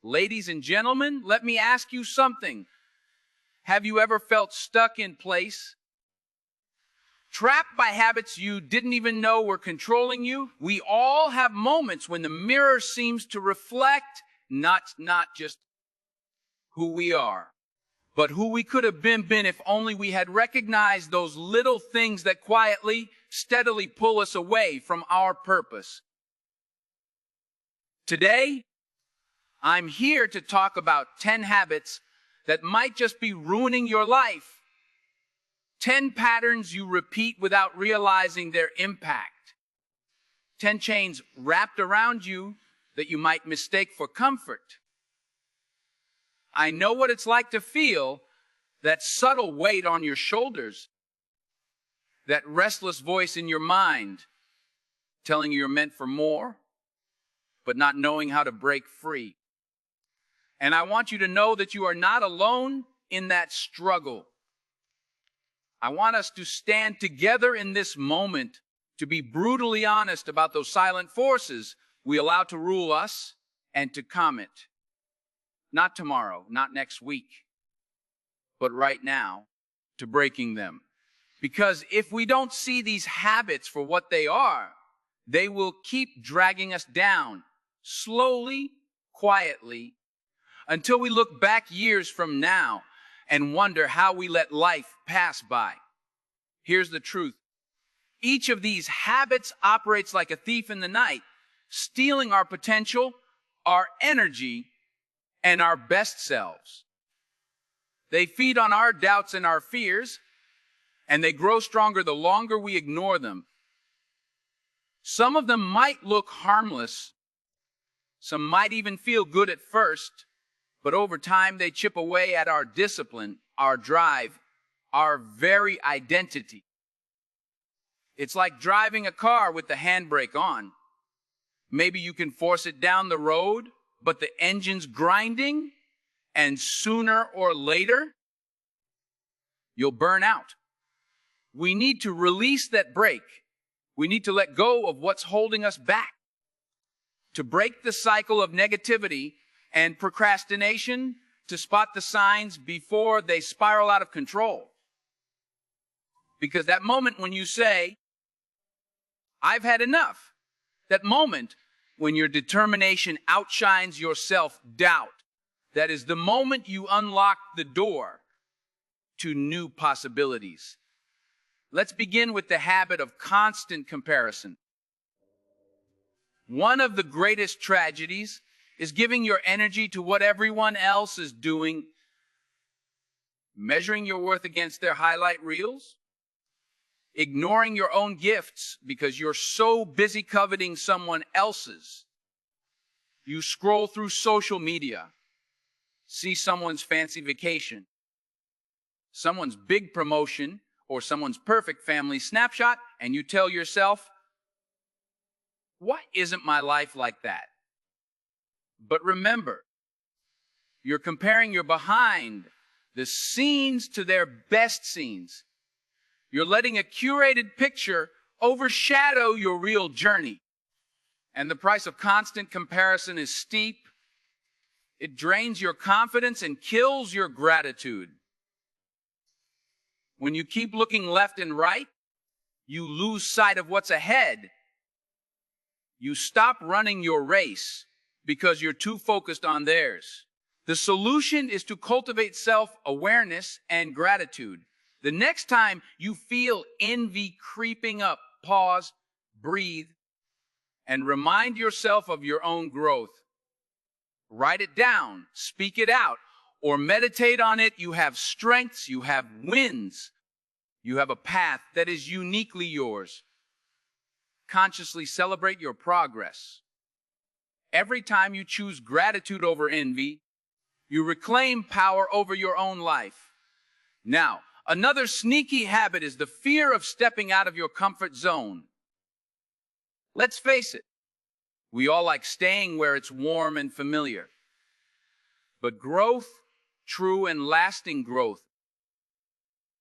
Ladies and gentlemen, let me ask you something. Have you ever felt stuck in place? Trapped by habits you didn't even know were controlling you? We all have moments when the mirror seems to reflect not just who we are, but who we could have been if only we had recognized those little things that quietly, steadily pull us away from our purpose. Today, I'm here to talk about 10 habits that might just be ruining your life. 10 patterns you repeat without realizing their impact. 10 chains wrapped around you that you might mistake for comfort. I know what it's like to feel that subtle weight on your shoulders, that restless voice in your mind telling you you're meant for more, but not knowing how to break free. And I want you to know that you are not alone in that struggle. I want us to stand together in this moment to be brutally honest about those silent forces we allow to rule us and to comment. Not tomorrow, not next week, but right now, to breaking them. Because if we don't see these habits for what they are, they will keep dragging us down, slowly, quietly, until we look back years from now and wonder how we let life pass by. Here's the truth. Each of these habits operates like a thief in the night, stealing our potential, our energy, and our best selves. They feed on our doubts and our fears, and they grow stronger the longer we ignore them. Some of them might look harmless. Some might even feel good at first, but over time they chip away at our discipline, our drive, our very identity. It's like driving a car with the handbrake on. Maybe you can force it down the road, but the engine's grinding, and sooner or later, you'll burn out. We need to release that brake. We need to let go of what's holding us back. To break the cycle of negativity and procrastination, to spot the signs before they spiral out of control. Because that moment when you say, I've had enough, that moment when your determination outshines your self-doubt, that is the moment you unlock the door to new possibilities. Let's begin with the habit of constant comparison. One of the greatest tragedies is giving your energy to what everyone else is doing, measuring your worth against their highlight reels, ignoring your own gifts because you're so busy coveting someone else's. You scroll through social media, see someone's fancy vacation, someone's big promotion, or someone's perfect family snapshot, and you tell yourself, why isn't my life like that? But remember, you're comparing your behind the scenes to their best scenes. You're letting a curated picture overshadow your real journey. And the price of constant comparison is steep. It drains your confidence and kills your gratitude. When you keep looking left and right, you lose sight of what's ahead. You stop running your race because you're too focused on theirs. The solution is to cultivate self-awareness and gratitude. The next time you feel envy creeping up, pause, breathe, and remind yourself of your own growth. Write it down, speak it out, or meditate on it. You have strengths, you have wins, you have a path that is uniquely yours. Consciously celebrate your progress. Every time you choose gratitude over envy, you reclaim power over your own life. Now, another sneaky habit is the fear of stepping out of your comfort zone. Let's face it, we all like staying where it's warm and familiar. But growth, true and lasting growth,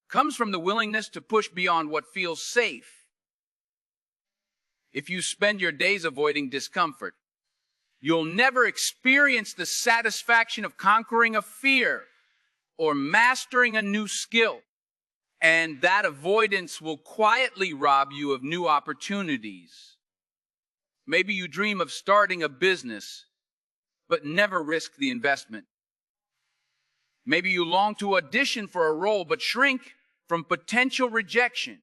comes from the willingness to push beyond what feels safe. If you spend your days avoiding discomfort, You'll never experience the satisfaction of conquering a fear or mastering a new skill. And that avoidance will quietly rob you of new opportunities. Maybe you dream of starting a business, but never risk the investment. Maybe you long to audition for a role, but shrink from potential rejection.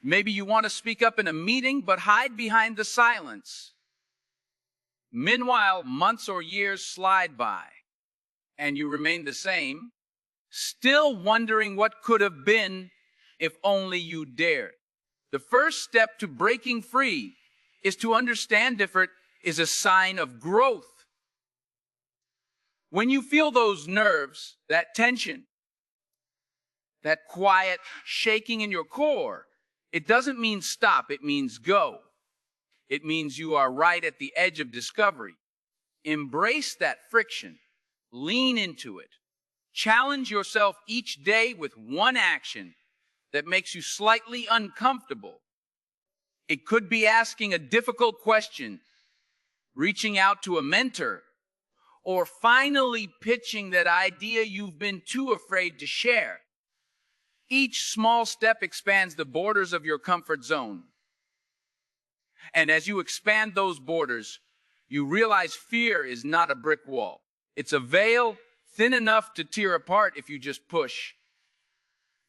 Maybe you want to speak up in a meeting, but hide behind the silence. Meanwhile, months or years slide by, and you remain the same, still wondering what could have been if only you dared. The first step to breaking free is to understand different is a sign of growth. When you feel those nerves, that tension, that quiet shaking in your core, it doesn't mean stop, it means go. It means you are right at the edge of discovery. Embrace that friction. Lean into it. Challenge yourself each day with one action that makes you slightly uncomfortable. It could be asking a difficult question, reaching out to a mentor, or finally pitching that idea you've been too afraid to share. Each small step expands the borders of your comfort zone. And as you expand those borders, you realize fear is not a brick wall. It's a veil thin enough to tear apart if you just push.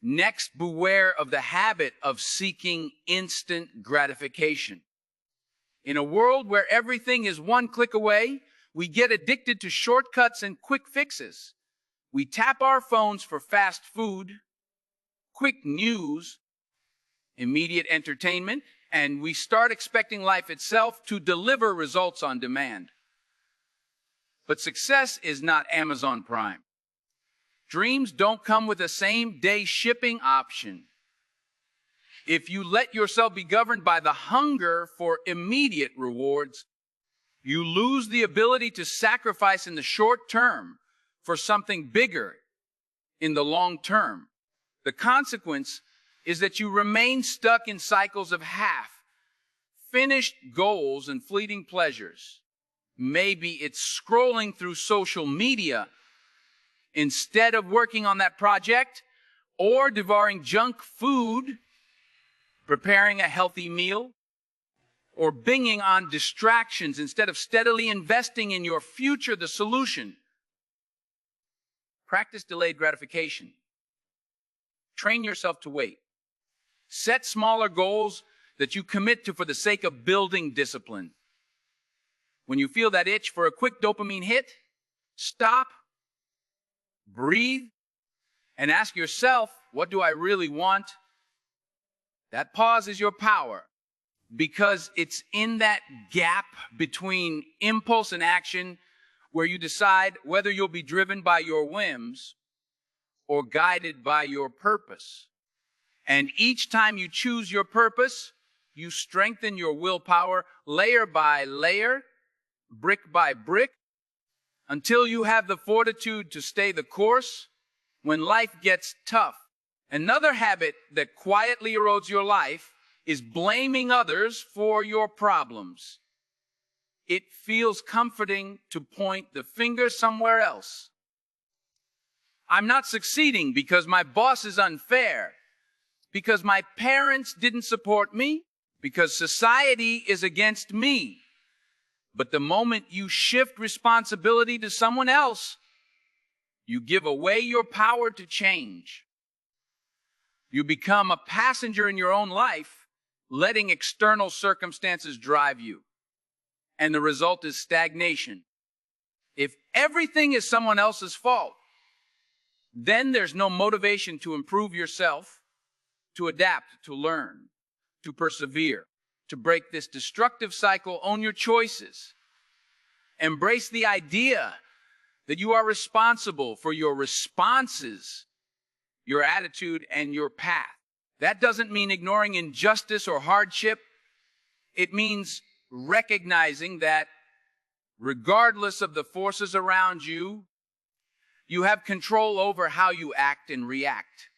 Next, beware of the habit of seeking instant gratification. In a world where everything is one click away, we get addicted to shortcuts and quick fixes. We tap our phones for fast food, quick news, immediate entertainment, and we start expecting life itself to deliver results on demand. But success is not Amazon Prime. Dreams don't come with a same-day shipping option. If you let yourself be governed by the hunger for immediate rewards, you lose the ability to sacrifice in the short term for something bigger in the long term. The consequence is that you remain stuck in cycles of half-finished goals and fleeting pleasures. Maybe it's scrolling through social media instead of working on that project, or devouring junk food, preparing a healthy meal, or binging on distractions instead of steadily investing in your future. The solution: practice delayed gratification. Train yourself to wait. Set smaller goals that you commit to for the sake of building discipline. When you feel that itch for a quick dopamine hit, stop, breathe, and ask yourself, what do I really want? That pause is your power, because it's in that gap between impulse and action where you decide whether you'll be driven by your whims or guided by your purpose. And each time you choose your purpose, you strengthen your willpower layer by layer, brick by brick, until you have the fortitude to stay the course when life gets tough. Another habit that quietly erodes your life is blaming others for your problems. It feels comforting to point the finger somewhere else. I'm not succeeding because my boss is unfair, because my parents didn't support me, because society is against me. But the moment you shift responsibility to someone else, you give away your power to change. You become a passenger in your own life, letting external circumstances drive you. And the result is stagnation. If everything is someone else's fault, then there's no motivation to improve yourself, to adapt, to learn, to persevere. To break this destructive cycle, own your choices. Embrace the idea that you are responsible for your responses, your attitude, and your path. That doesn't mean ignoring injustice or hardship. It means recognizing that regardless of the forces around you, you have control over how you act and react.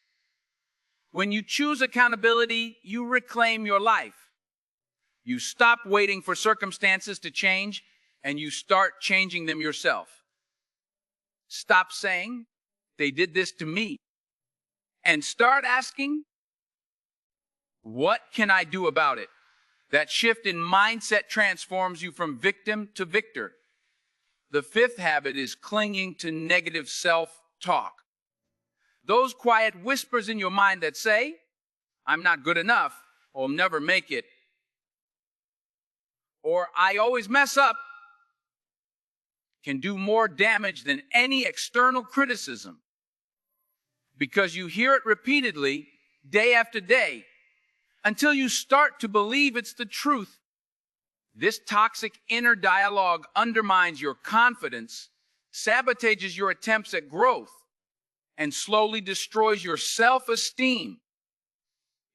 When you choose accountability, you reclaim your life. You stop waiting for circumstances to change and you start changing them yourself. Stop saying, "They did this to me," and start asking, "What can I do about it?" That shift in mindset transforms you from victim to victor. The fifth habit is clinging to negative self-talk. Those quiet whispers in your mind that say, "I'm not good enough," or "I'll never make it," or "I always mess up," can do more damage than any external criticism, because you hear it repeatedly, day after day, until you start to believe it's the truth. This toxic inner dialogue undermines your confidence, sabotages your attempts at growth, and slowly destroys your self-esteem.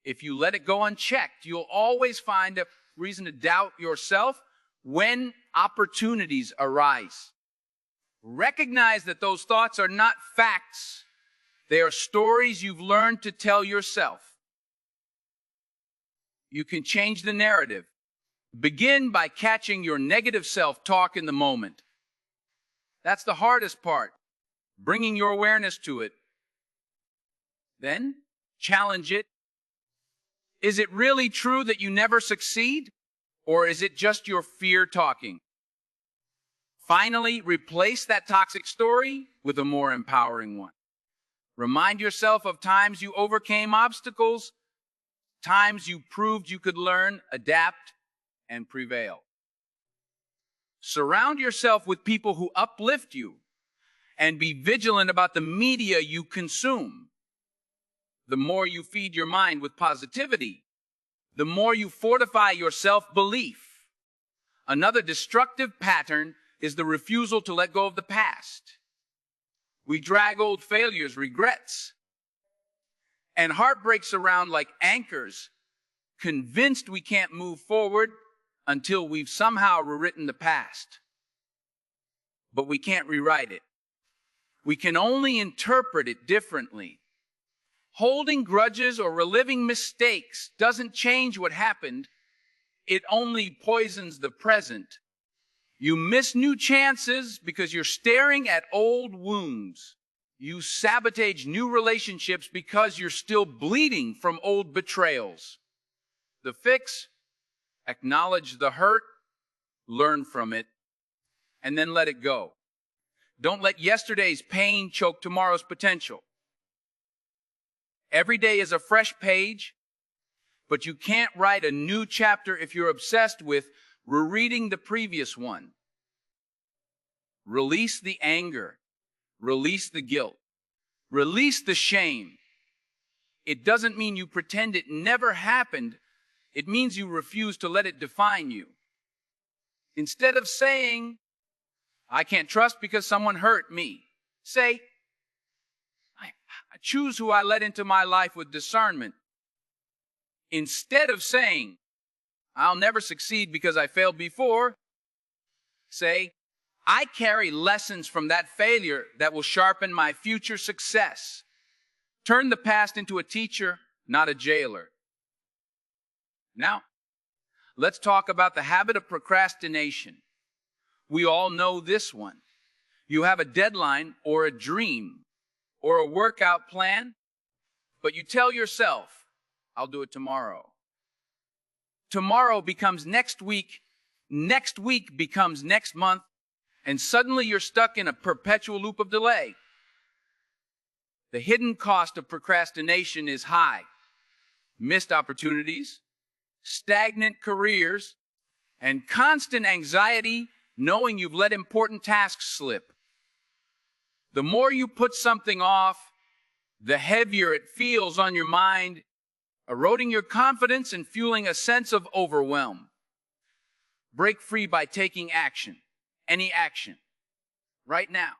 If you let it go unchecked, you'll always find a reason to doubt yourself when opportunities arise. Recognize that those thoughts are not facts. They are stories you've learned to tell yourself. You can change the narrative. Begin by catching your negative self-talk in the moment. That's the hardest part, bringing your awareness to it. Then, challenge it. Is it really true that you never succeed? Or is it just your fear talking? Finally, replace that toxic story with a more empowering one. Remind yourself of times you overcame obstacles, times you proved you could learn, adapt, and prevail. Surround yourself with people who uplift you, and be vigilant about the media you consume. The more you feed your mind with positivity, the more you fortify your self-belief. Another destructive pattern is the refusal to let go of the past. We drag old failures, regrets, and heartbreaks around like anchors, convinced we can't move forward until we've somehow rewritten the past. But we can't rewrite it. We can only interpret it differently. Holding grudges or reliving mistakes doesn't change what happened. It only poisons the present. You miss new chances because you're staring at old wounds. You sabotage new relationships because you're still bleeding from old betrayals. The fix: acknowledge the hurt, learn from it, and then let it go. Don't let yesterday's pain choke tomorrow's potential. Every day is a fresh page, but you can't write a new chapter if you're obsessed with rereading the previous one. Release the anger. Release the guilt. Release the shame. It doesn't mean you pretend it never happened. It means you refuse to let it define you. Instead of saying, "I can't trust because someone hurt me," say, I choose who I let into my life with discernment. Instead of saying, "I'll never succeed because I failed before," say, "I carry lessons from that failure that will sharpen my future success." Turn the past into a teacher, not a jailer. Now, let's talk about the habit of procrastination. We all know this one. You have a deadline or a dream or a workout plan, but you tell yourself, "I'll do it tomorrow." Tomorrow becomes next week becomes next month, and suddenly you're stuck in a perpetual loop of delay. The hidden cost of procrastination is high. Missed opportunities, stagnant careers, and constant anxiety knowing you've let important tasks slip. The more you put something off, the heavier it feels on your mind, eroding your confidence and fueling a sense of overwhelm. Break free by taking action, any action, right now.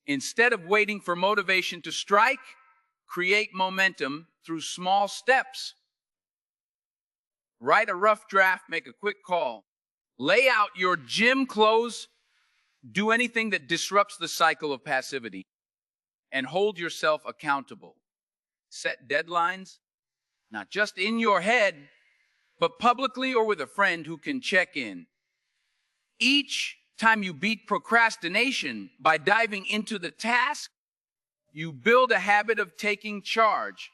Instead of waiting for motivation to strike, create momentum through small steps. Write a rough draft, make a quick call. Lay out your gym clothes. Do anything that disrupts the cycle of passivity. And hold yourself accountable. Set deadlines, not just in your head, but publicly or with a friend who can check in. Each Time you beat procrastination by diving into the task, you build a habit of taking charge,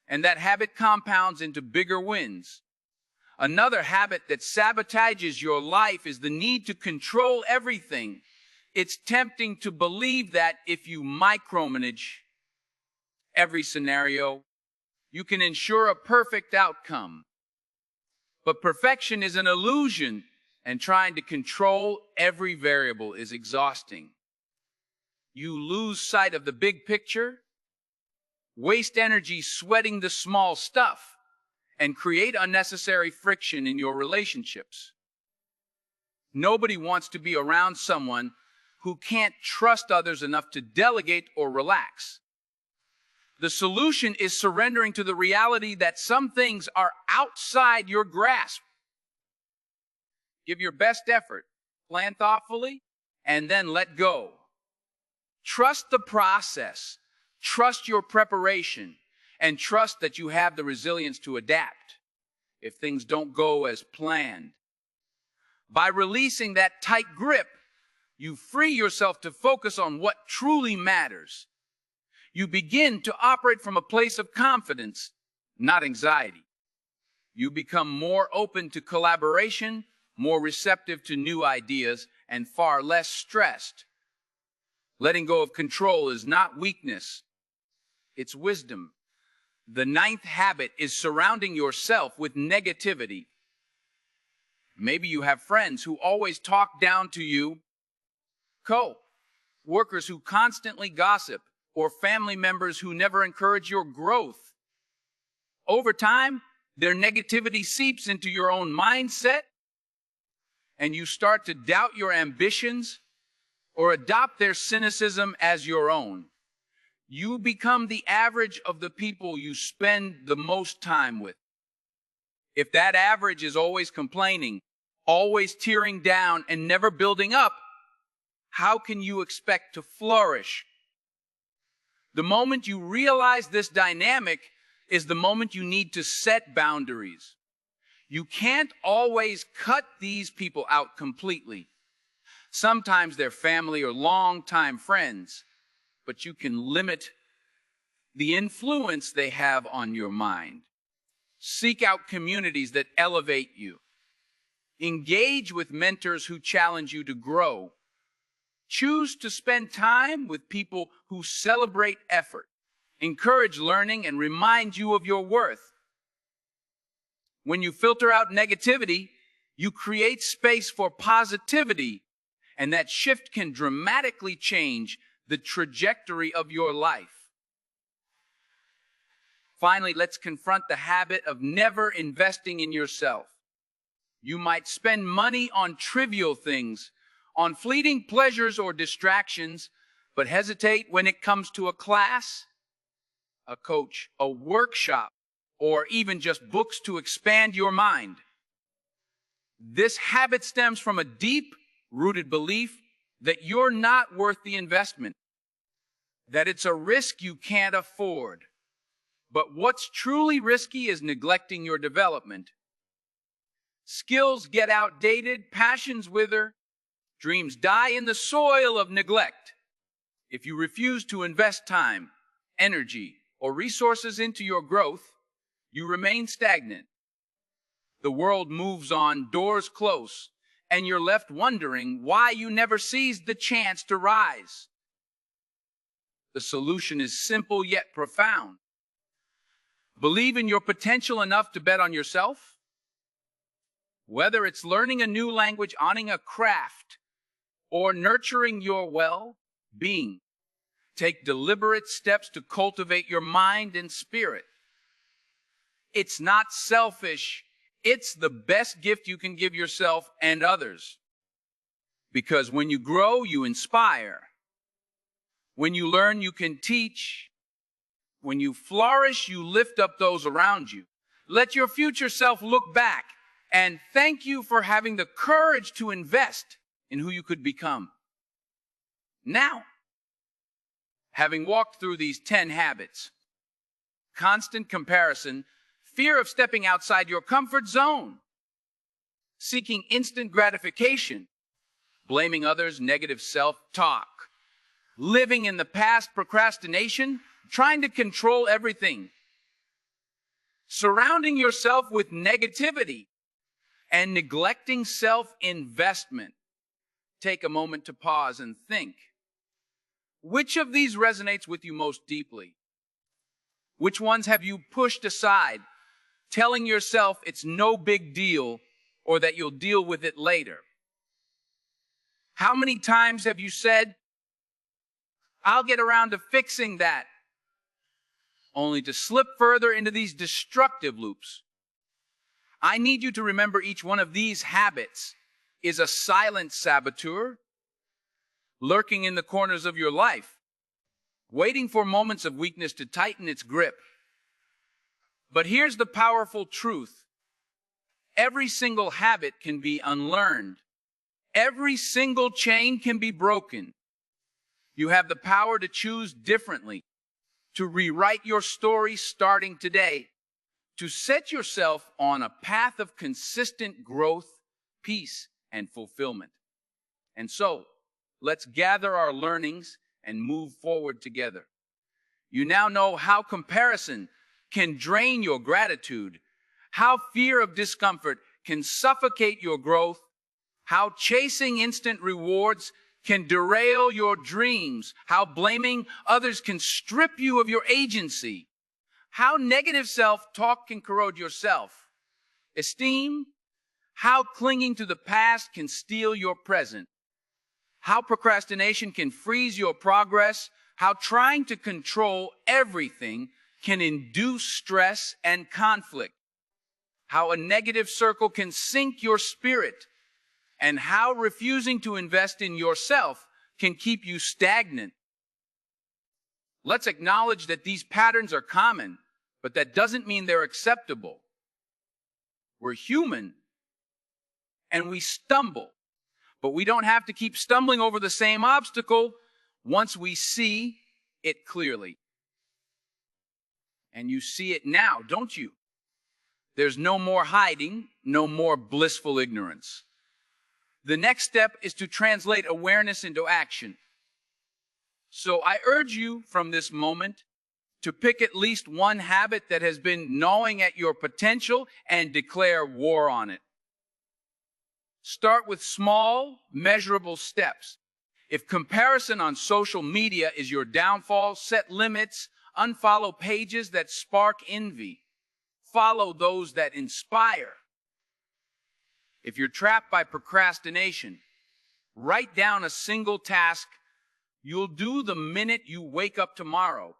and that habit compounds into bigger wins. Another habit that sabotages your life is the need to control everything. It's tempting to believe that if you micromanage every scenario, you can ensure a perfect outcome. But perfection is an illusion, and trying to control every variable is exhausting. You lose sight of the big picture, waste energy sweating the small stuff, and create unnecessary friction in your relationships. Nobody wants to be around someone who can't trust others enough to delegate or relax. The solution is surrendering to the reality that some things are outside your grasp. Give your best effort, plan thoughtfully, and then let go. Trust the process, trust your preparation, and trust that you have the resilience to adapt if things don't go as planned. By releasing that tight grip, you free yourself to focus on what truly matters. You begin to operate from a place of confidence, not anxiety. You become more open to collaboration, more receptive to new ideas, and far less stressed. Letting go of control is not weakness, it's wisdom. The ninth habit is surrounding yourself with negativity. Maybe you have friends who always talk down to you, co-workers who constantly gossip, or family members who never encourage your growth. Over time, their negativity seeps into your own mindset, and you start to doubt your ambitions or adopt their cynicism as your own. You become the average of the people you spend the most time with. If that average is always complaining, always tearing down, and never building up, how can you expect to flourish? The moment you realize this dynamic is the moment you need to set boundaries. You can't always cut these people out completely. Sometimes they're family or longtime friends, but you can limit the influence they have on your mind. Seek out communities that elevate you. Engage with mentors who challenge you to grow. Choose to spend time with people who celebrate effort, encourage learning, and remind you of your worth. When you filter out negativity, you create space for positivity, and that shift can dramatically change the trajectory of your life. Finally, let's confront the habit of never investing in yourself. You might spend money on trivial things, on fleeting pleasures or distractions, but hesitate when it comes to a class, a coach, a workshop, or even just books to expand your mind. This habit stems from a deep-rooted belief that you're not worth the investment, that it's a risk you can't afford. But what's truly risky is neglecting your development. Skills get outdated, passions wither, dreams die in the soil of neglect. If you refuse to invest time, energy, or resources into your growth, you remain stagnant. The world moves on, doors close, and you're left wondering why you never seized the chance to rise. The solution is simple yet profound. Believe in your potential enough to bet on yourself. Whether it's learning a new language, owning a craft, or nurturing your well-being, take deliberate steps to cultivate your mind and spirit. It's not selfish. It's the best gift you can give yourself and others. Because when you grow, you inspire. When you learn, you can teach. When you flourish, you lift up those around you. Let your future self look back and thank you for having the courage to invest in who you could become. Now, having walked through these 10 habits, constant comparison, fear of stepping outside your comfort zone, seeking instant gratification, blaming others, negative self-talk. Living in the past, procrastination, trying to control everything. Surrounding yourself with negativity and neglecting self-investment. Take a moment to pause and think. Which of these resonates with you most deeply? Which ones have you pushed aside, telling yourself it's no big deal or that you'll deal with it later? How many times have you said, I'll get around to fixing that, only to slip further into these destructive loops? I need you to remember each one of these habits is a silent saboteur lurking in the corners of your life, waiting for moments of weakness to tighten its grip. But here's the powerful truth. Every single habit can be unlearned. Every single chain can be broken. You have the power to choose differently, to rewrite your story starting today, to set yourself on a path of consistent growth, peace, and fulfillment. And so, let's gather our learnings and move forward together. You now know how comparison can drain your gratitude, how fear of discomfort can suffocate your growth, how chasing instant rewards can derail your dreams, how blaming others can strip you of your agency, how negative self-talk can corrode your self-esteem, how clinging to the past can steal your present, how procrastination can freeze your progress, how trying to control everything can induce stress and conflict, how a negative circle can sink your spirit, and how refusing to invest in yourself can keep you stagnant. Let's acknowledge that these patterns are common, but that doesn't mean they're acceptable. We're human, and we stumble, but we don't have to keep stumbling over the same obstacle once we see it clearly. And you see it now, don't you? There's no more hiding, no more blissful ignorance. The next step is to translate awareness into action. So I urge you from this moment to pick at least one habit that has been gnawing at your potential and declare war on it. Start with small, measurable steps. If comparison on social media is your downfall, set limits, unfollow pages that spark envy. Follow those that inspire. If you're trapped by procrastination, write down a single task you'll do the minute you wake up tomorrow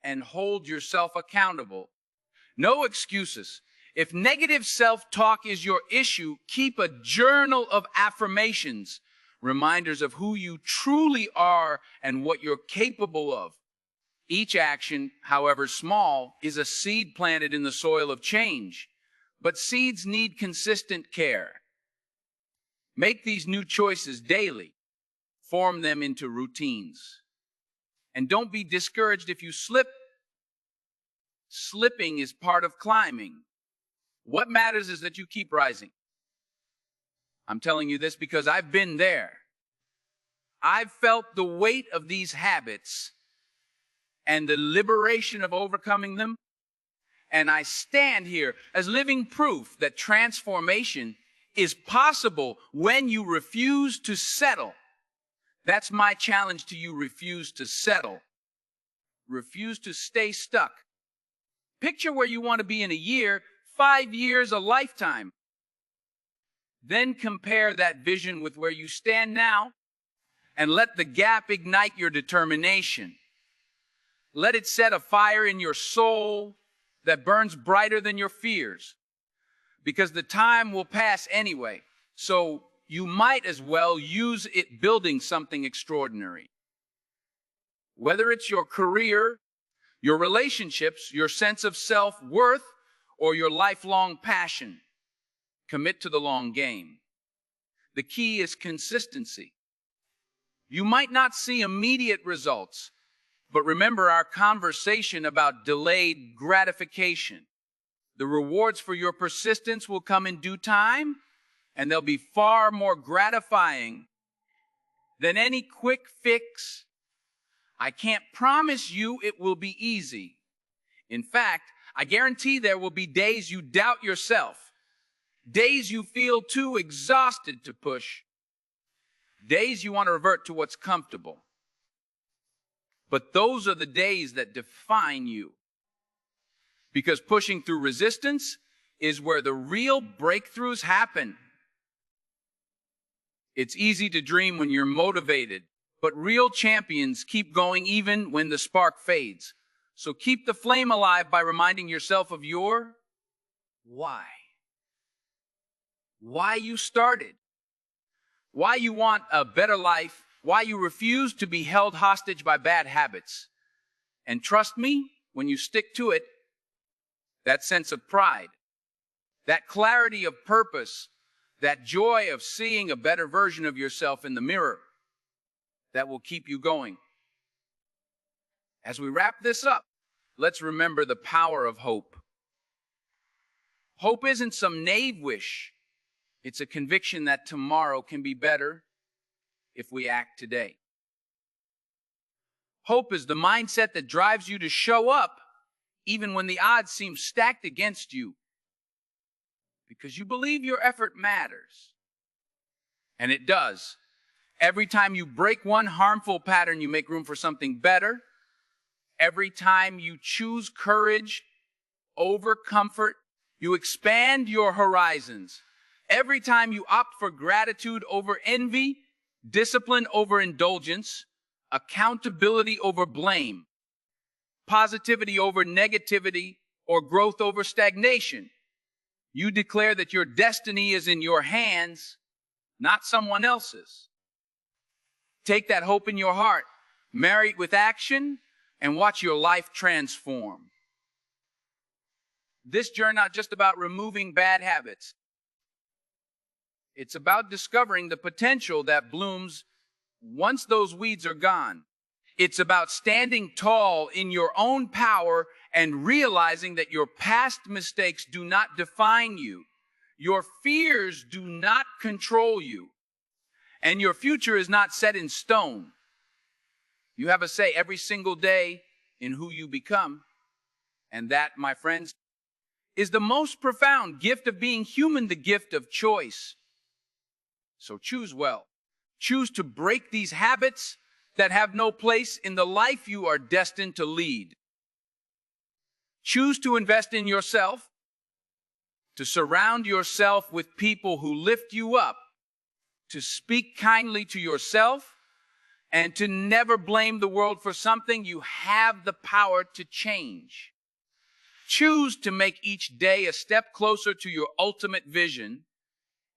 and hold yourself accountable. No excuses. If negative self-talk is your issue, keep a journal of affirmations, reminders of who you truly are and what you're capable of. Each action, however small, is a seed planted in the soil of change. But seeds need consistent care. Make these new choices daily. Form them into routines. And don't be discouraged if you slip. Slipping is part of climbing. What matters is that you keep rising. I'm telling you this because I've been there. I've felt the weight of these habits and the liberation of overcoming them. And I stand here as living proof that transformation is possible when you refuse to settle. That's my challenge to you. Refuse to settle. Refuse to stay stuck. Picture where you want to be in a year, 5 years, a lifetime. Then compare that vision with where you stand now and let the gap ignite your determination. Let it set a fire in your soul that burns brighter than your fears. Because the time will pass anyway, so you might as well use it building something extraordinary. Whether it's your career, your relationships, your sense of self-worth, or your lifelong passion, commit to the long game. The key is consistency. You might not see immediate results, but remember our conversation about delayed gratification. The rewards for your persistence will come in due time, and they'll be far more gratifying than any quick fix. I can't promise you it will be easy. In fact, I guarantee there will be days you doubt yourself, days you feel too exhausted to push, days you want to revert to what's comfortable. But those are the days that define you. Because pushing through resistance is where the real breakthroughs happen. It's easy to dream when you're motivated, but real champions keep going even when the spark fades. So keep the flame alive by reminding yourself of your why. Why you started. Why you want a better life. Why you refuse to be held hostage by bad habits. And trust me, when you stick to it, that sense of pride, that clarity of purpose, that joy of seeing a better version of yourself in the mirror, that will keep you going. As we wrap this up, let's remember the power of hope. Hope isn't some naive wish. It's a conviction that tomorrow can be better if we act today. Hope is the mindset that drives you to show up even when the odds seem stacked against you, because you believe your effort matters. And it does. Every time you break one harmful pattern, you make room for something better. Every time you choose courage over comfort, you expand your horizons. Every time you opt for gratitude over envy, discipline over indulgence, accountability over blame, positivity over negativity, or growth over stagnation, you declare that your destiny is in your hands, not someone else's. Take that hope in your heart, marry it with action, and watch your life transform. This journey is not just about removing bad habits. It's about discovering the potential that blooms once those weeds are gone. It's about standing tall in your own power and realizing that your past mistakes do not define you. Your fears do not control you. And your future is not set in stone. You have a say every single day in who you become. And that, my friends, is the most profound gift of being human, the gift of choice. So choose well. Choose to break these habits that have no place in the life you are destined to lead. Choose to invest in yourself, to surround yourself with people who lift you up, to speak kindly to yourself, and to never blame the world for something you have the power to change. Choose to make each day a step closer to your ultimate vision,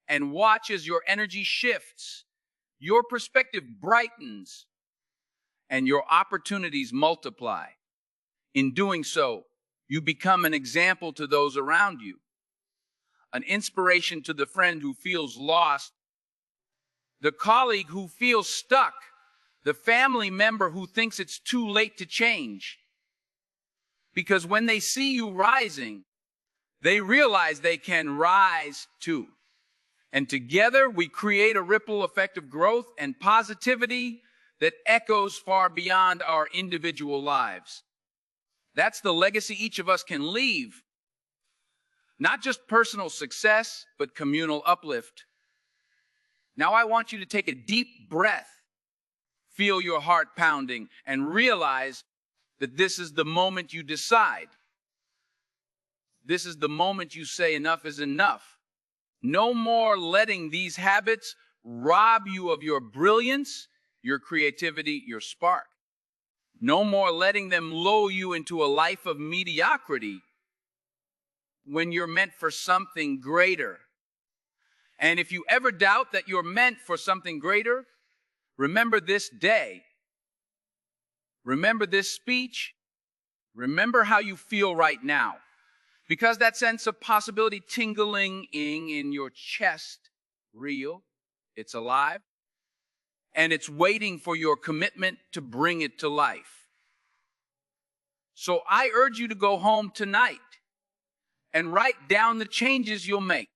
and watch as your energy shifts, your perspective brightens, and your opportunities multiply. In doing so, you become an example to those around you, an inspiration to the friend who feels lost, the colleague who feels stuck, the family member who thinks it's too late to change. Because when they see you rising, they realize they can rise too. And together we create a ripple effect of growth and positivity that echoes far beyond our individual lives. That's the legacy each of us can leave. Not just personal success, but communal uplift. Now I want you to take a deep breath, feel your heart pounding, and realize that this is the moment you decide. This is the moment you say enough is enough. No more letting these habits rob you of your brilliance, your creativity, your spark. No more letting them lull you into a life of mediocrity when you're meant for something greater. And if you ever doubt that you're meant for something greater, remember this day. Remember this speech. Remember how you feel right now. Because that sense of possibility tingling in your chest, real, it's alive, and it's waiting for your commitment to bring it to life. So I urge you to go home tonight and write down the changes you'll make.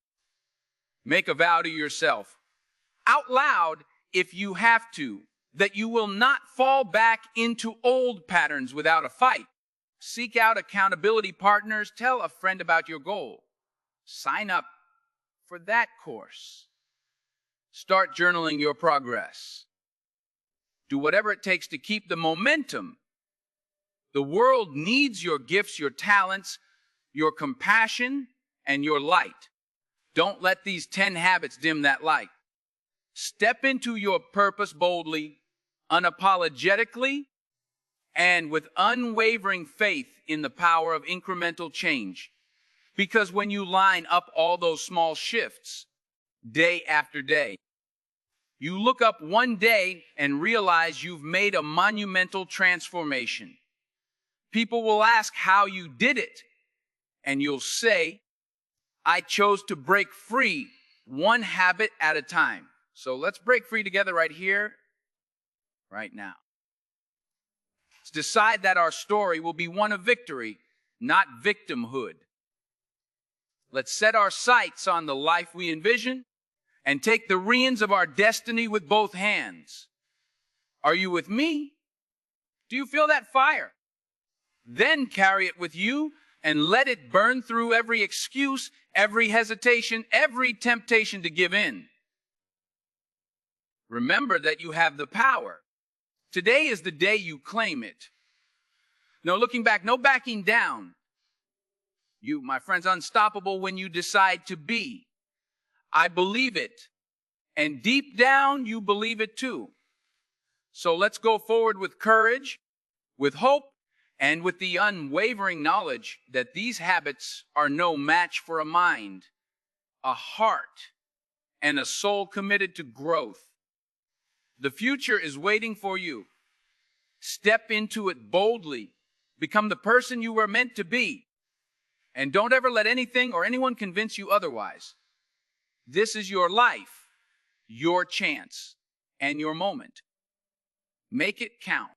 Make a vow to yourself, out loud, if you have to, that you will not fall back into old patterns without a fight. Seek out accountability partners. Tell a friend about your goal. Sign up for that course. Start journaling your progress. Do whatever it takes to keep the momentum. The world needs your gifts, your talents, your compassion, and your light. Don't let these 10 habits dim that light. Step into your purpose boldly, unapologetically, and with unwavering faith in the power of incremental change. Because when you line up all those small shifts, day after day, you look up one day and realize you've made a monumental transformation. People will ask how you did it, and you'll say, I chose to break free one habit at a time. So let's break free together right here, right now. Let's decide that our story will be one of victory, not victimhood. Let's set our sights on the life we envision and take the reins of our destiny with both hands. Are you with me? Do you feel that fire? Then carry it with you and let it burn through every excuse, every hesitation, every temptation to give in. Remember that you have the power. Today is the day you claim it. No looking back, no backing down. You, my friends, unstoppable when you decide to be. I believe it. And deep down, you believe it too. So let's go forward with courage, with hope, and with the unwavering knowledge that these habits are no match for a mind, a heart, and a soul committed to growth. The future is waiting for you. Step into it boldly. Become the person you were meant to be. And don't ever let anything or anyone convince you otherwise. This is your life, your chance, and your moment. Make it count.